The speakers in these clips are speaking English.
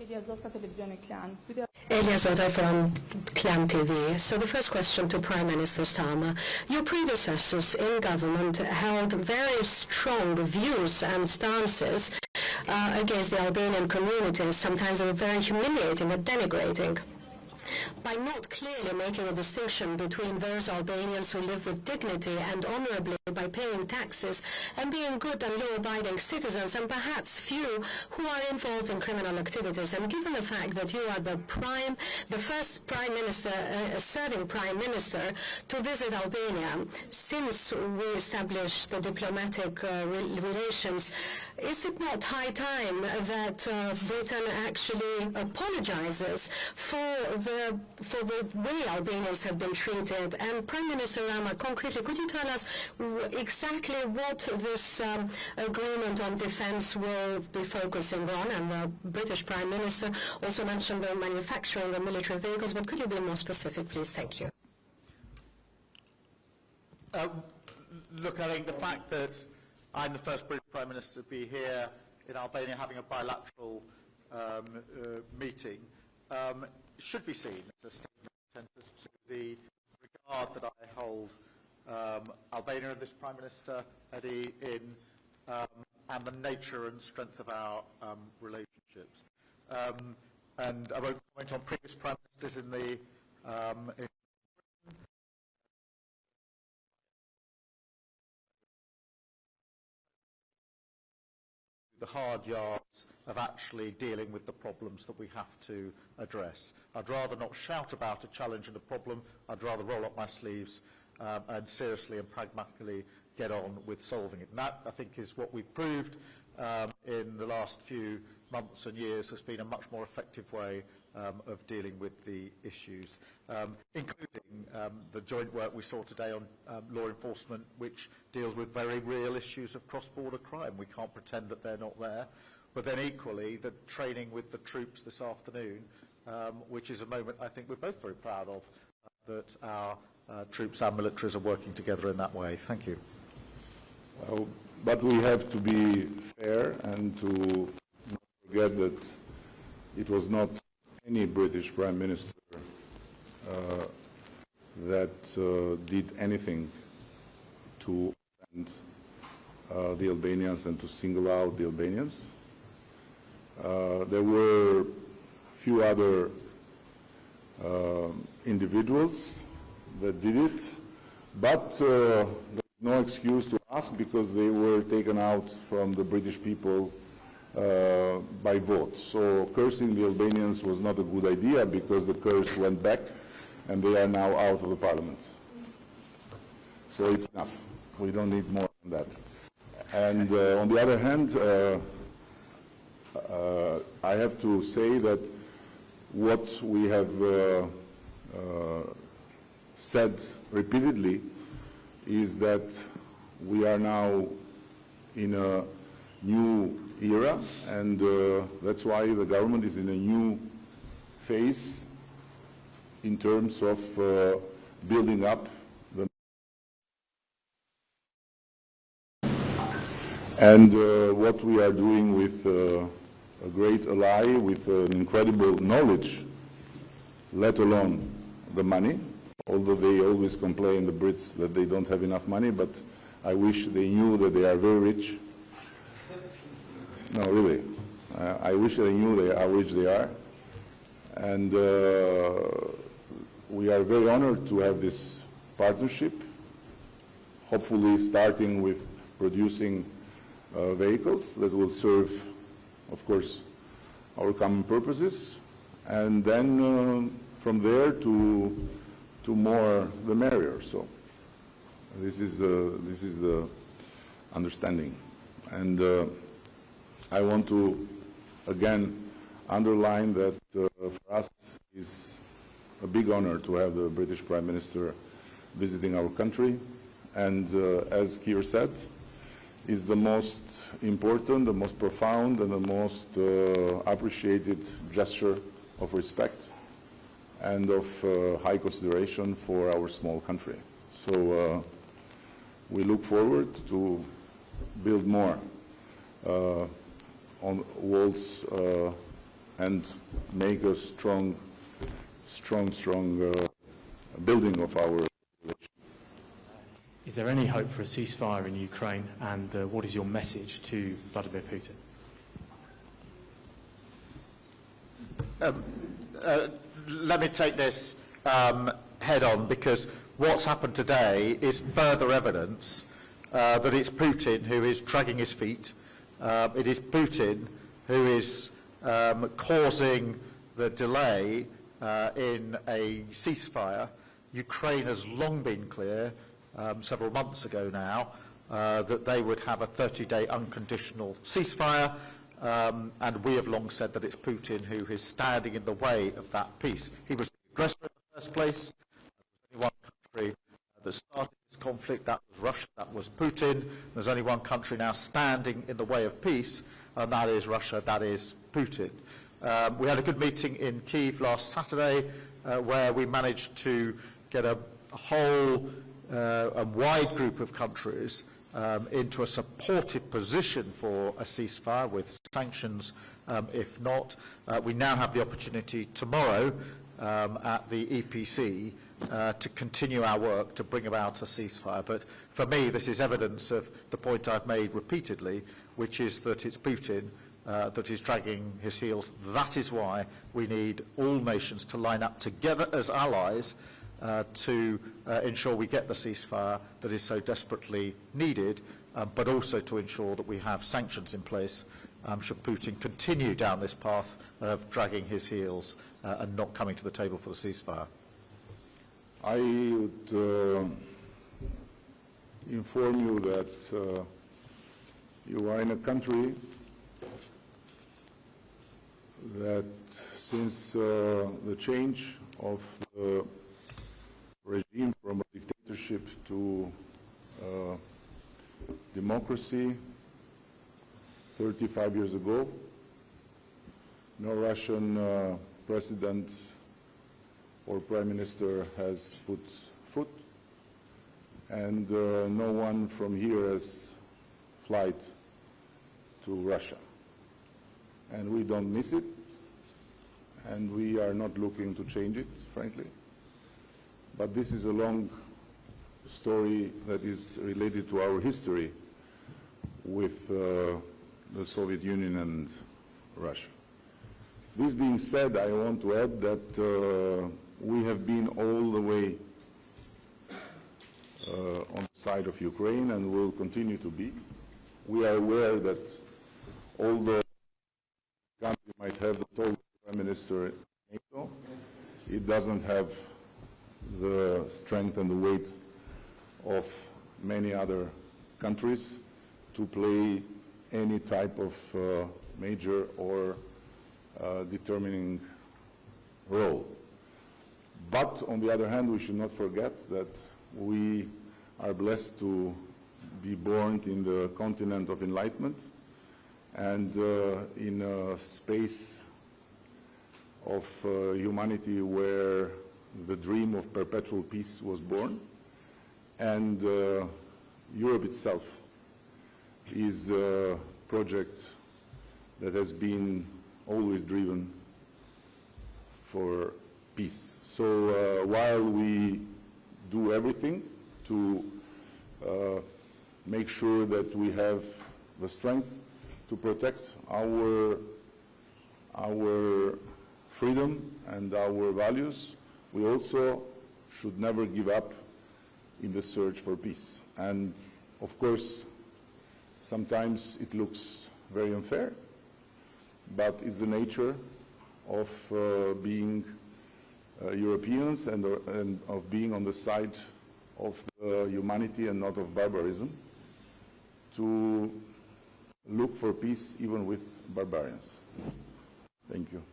Elia Zota from Clan TV. So the first question to Prime Minister Starmer. Your predecessors in government held very strong views and stances against the Albanian community, sometimes very humiliating and denigrating. By not clearly making a distinction between those Albanians who live with dignity and honorably by paying taxes and being good and law-abiding citizens, and perhaps few who are involved in criminal activities. And given the fact that you are the first Prime Minister, serving Prime Minister to visit Albania since we established the diplomatic relations, is it not high time that Britain actually apologizes for the way Albanians have been treated? And Prime Minister Rama, concretely, could you tell us exactly what this agreement on defense will be focusing on? And the British Prime Minister also mentioned the manufacturing of military vehicles, but could you be more specific, please? Thank you. Look, I think the fact that I'm the first British Prime Minister to be here in Albania having a bilateral meeting should be seen as a statement to the regard that I hold Albania and this Prime Minister, Edi, in and the nature and strength of our relationships. And I won't comment on previous Prime Ministers in the the hard yards of actually dealing with the problems that we have to address. I'd rather not shout about a challenge and a problem. I'd rather roll up my sleeves and seriously and pragmatically get on with solving it. And that, I think, is what we've proved in the last few months and years has been a much more effective way of dealing with the issues, including the joint work we saw today on law enforcement, which deals with very real issues of cross-border crime. We can't pretend that they're not there. But then equally, the training with the troops this afternoon, which is a moment I think we're both very proud of, that our troops and militaries are working together in that way. Thank you. Well, but we have to be fair and to not forget that it was not any British Prime Minister that did anything to offend the Albanians and to single out the Albanians. There were few other individuals that did it, but there's no excuse to ask because they were taken out from the British people by vote. So cursing the Albanians was not a good idea because the curse went back and they are now out of the parliament. So it's enough. We don't need more than that. And on the other hand, I have to say that what we have said repeatedly is that we are now in a new era, and that's why the government is in a new phase in terms of building up the and what we are doing with a great ally with an incredible knowledge, let alone the money, although they always complain, the Brits, that they don't have enough money, but I wish they knew that they are very rich. No, really. I wish they knew how rich they are. And we are very honored to have this partnership, hopefully starting with producing vehicles that will serve, of course, our common purposes, and then from there to more the merrier. So this is the understanding, and I want to again underline that for us it's a big honor to have the British Prime Minister visiting our country, and as Keir said, is the most important, the most profound, and the most appreciated gesture of respect and of high consideration for our small country. So we look forward to build more on walls and make a strong building of our relation. Is there any hope for a ceasefire in Ukraine, and what is your message to Vladimir Putin? Let me take this head on, because what's happened today is further evidence that it's Putin who is dragging his feet. It is Putin who is causing the delay in a ceasefire. Ukraine has long been clear, several months ago now, that they would have a 30-day unconditional ceasefire, and we have long said that it's Putin who is standing in the way of that peace. He was the aggressor in the first place. There's only one country that started this conflict, that was Russia, that was Putin. There's only one country now standing in the way of peace, and that is Russia, that is Putin. We had a good meeting in Kyiv last Saturday, where we managed to get a whole a wide group of countries into a supportive position for a ceasefire, with sanctions if not. We now have the opportunity tomorrow at the EPC to continue our work to bring about a ceasefire. But for me, this is evidence of the point I've made repeatedly, which is that it's Putin that is dragging his heels. That is why we need all nations to line up together as allies to ensure we get the ceasefire that is so desperately needed, but also to ensure that we have sanctions in place should Putin continue down this path of dragging his heels and not coming to the table for the ceasefire. I would inform you that you are in a country that, since the change of the regime from a dictatorship to democracy 35 years ago, no Russian president or Prime Minister has put foot, and no one from here has flight to Russia. And we don't miss it, and we are not looking to change it, frankly. But this is a long story that is related to our history with the Soviet Union and Russia. This being said, I want to add that we have been all the way on the side of Ukraine and will continue to be. We are aware that although the country might have the tallest Prime Minister in NATO, it doesn't have the strength and the weight of many other countries to play any type of major or determining role. But on the other hand, we should not forget that we are blessed to be born in the continent of enlightenment and in a space of humanity where the dream of perpetual peace was born, and Europe itself is a project that has been always driven for peace. So while we do everything to make sure that we have the strength to protect our freedom and our values, we also should never give up in the search for peace. And of course, sometimes it looks very unfair, but it's the nature of being Europeans and of being on the side of humanity and not of barbarism, to look for peace even with barbarians. Thank you.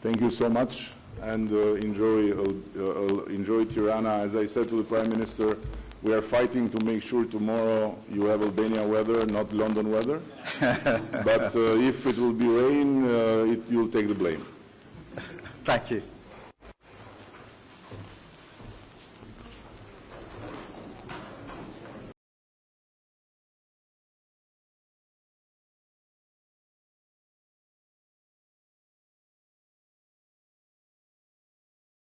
Thank you so much, and enjoy Tirana. As I said to the Prime Minister, we are fighting to make sure tomorrow you have Albania weather, not London weather. But if it will be rain, you'll take the blame. Thank you.